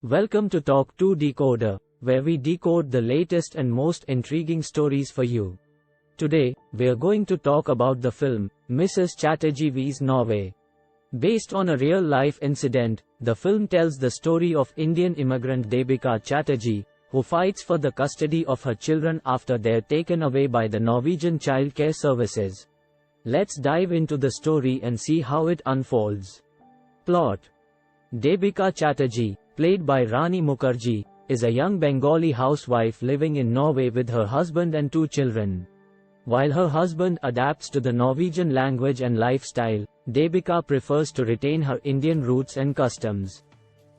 Welcome to Talk to Decoder, where we decode the latest and most intriguing stories for you. Today, we are going to talk about the film, Mrs. Chatterjeev's Norway. Based on a real-life incident, the film tells the story of Indian immigrant Debika Chatterjee, who fights for the custody of her children after they're taken away by the Norwegian childcare services. Let's dive into the story and see how it unfolds. Plot. Debika Chatterjee, played by Rani Mukherjee, is a young Bengali housewife living in Norway with her husband and two children. While her husband adapts to the Norwegian language and lifestyle, Debika prefers to retain her Indian roots and customs.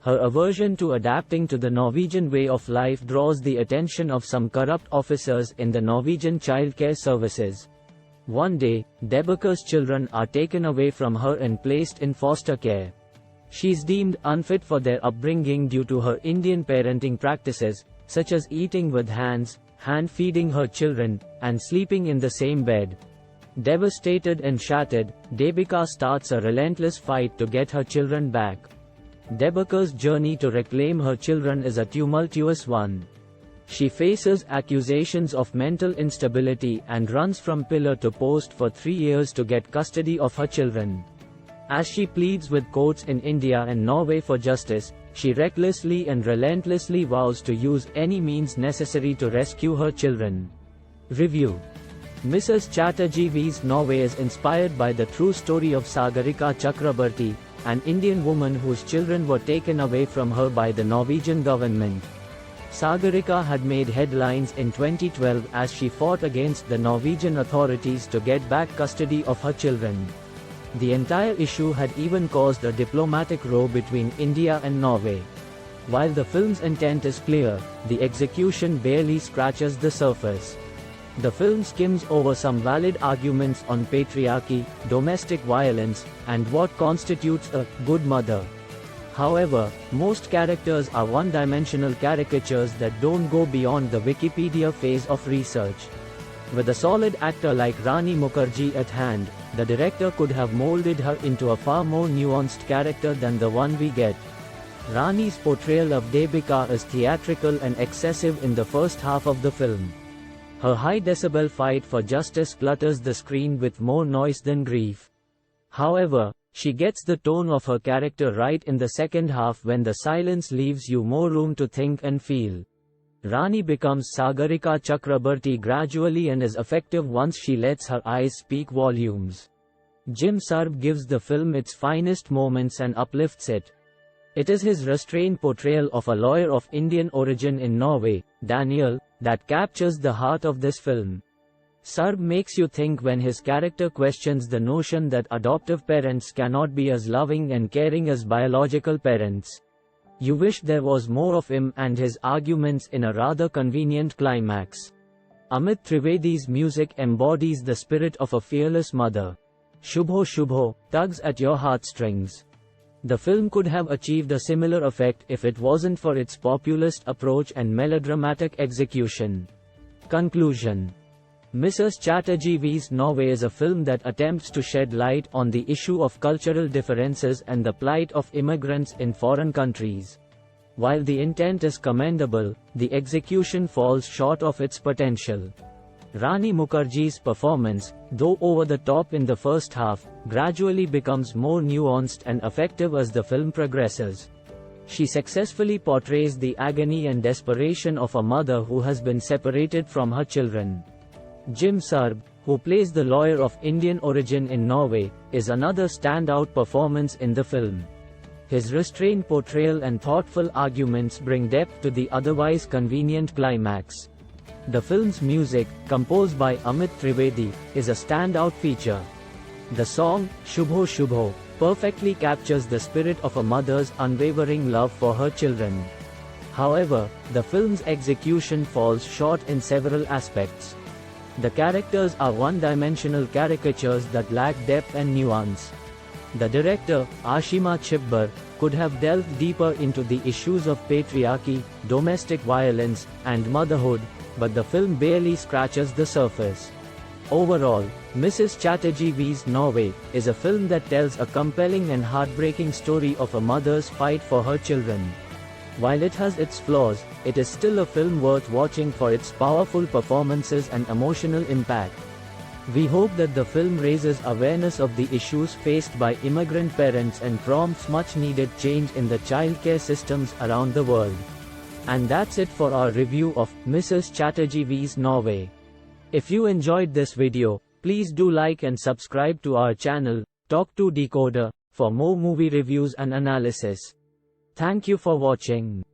Her aversion to adapting to the Norwegian way of life draws the attention of some corrupt officers in the Norwegian childcare services. One day, Debika's children are taken away from her and placed in foster care. She's deemed unfit for their upbringing due to her Indian parenting practices, such as eating with hands, hand-feeding her children, and sleeping in the same bed. Devastated and shattered, Debika starts a relentless fight to get her children back. Debika's journey to reclaim her children is a tumultuous one. She faces accusations of mental instability and runs from pillar to post for 3 years to get custody of her children. As she pleads with courts in India and Norway for justice, she recklessly and relentlessly vows to use any means necessary to rescue her children. Review. Mrs. Chatterjeev's Norway is inspired by the true story of Sagarika Chakrabarti, an Indian woman whose children were taken away from her by the Norwegian government. Sagarika had made headlines in 2012 as she fought against the Norwegian authorities to get back custody of her children. The entire issue had even caused a diplomatic row between India and Norway. While the film's intent is clear, the execution barely scratches the surface. The film skims over some valid arguments on patriarchy, domestic violence, and what constitutes a good mother. However, most characters are one-dimensional caricatures that don't go beyond the Wikipedia phase of research. With a solid actor like Rani Mukherjee at hand, the director could have molded her into a far more nuanced character than the one we get. Rani's portrayal of Debika is theatrical and excessive in the first half of the film. Her high-decibel fight for justice clutters the screen with more noise than grief. However, she gets the tone of her character right in the second half when the silence leaves you more room to think and feel. Rani becomes Sagarika Chakrabarti gradually and is effective once she lets her eyes speak volumes. Jim Sarbh gives the film its finest moments and uplifts it. It is his restrained portrayal of a lawyer of Indian origin in Norway, Daniel, that captures the heart of this film. Sarbh makes you think when his character questions the notion that adoptive parents cannot be as loving and caring as biological parents. You wish there was more of him and his arguments in a rather convenient climax. Amit Trivedi's music embodies the spirit of a fearless mother. Shubho Shubho tugs at your heartstrings. The film could have achieved a similar effect if it wasn't for its populist approach and melodramatic execution. Conclusion. Mrs. Chatterjeev's Norway is a film that attempts to shed light on the issue of cultural differences and the plight of immigrants in foreign countries. While the intent is commendable, the execution falls short of its potential. Rani Mukherjee's performance, though over the top in the first half, gradually becomes more nuanced and effective as the film progresses. She successfully portrays the agony and desperation of a mother who has been separated from her children. Jim Sarbh, who plays the lawyer of Indian origin in Norway, is another standout performance in the film. His restrained portrayal and thoughtful arguments bring depth to the otherwise convenient climax. The film's music, composed by Amit Trivedi, is a standout feature. The song, Shubho Shubho, perfectly captures the spirit of a mother's unwavering love for her children. However, the film's execution falls short in several aspects. The characters are one-dimensional caricatures that lack depth and nuance. The director, Ashima Chibbar, could have delved deeper into the issues of patriarchy, domestic violence, and motherhood, but the film barely scratches the surface. Overall, Mrs. Chatterjeev's Norway is a film that tells a compelling and heartbreaking story of a mother's fight for her children. While it has its flaws, it is still a film worth watching for its powerful performances and emotional impact. We hope that the film raises awareness of the issues faced by immigrant parents and prompts much-needed change in the childcare systems around the world. And that's it for our review of Mrs. Chatterjeev's Norway. If you enjoyed this video, please do like and subscribe to our channel, Talk to Decoder, for more movie reviews and analysis. Thank you for watching.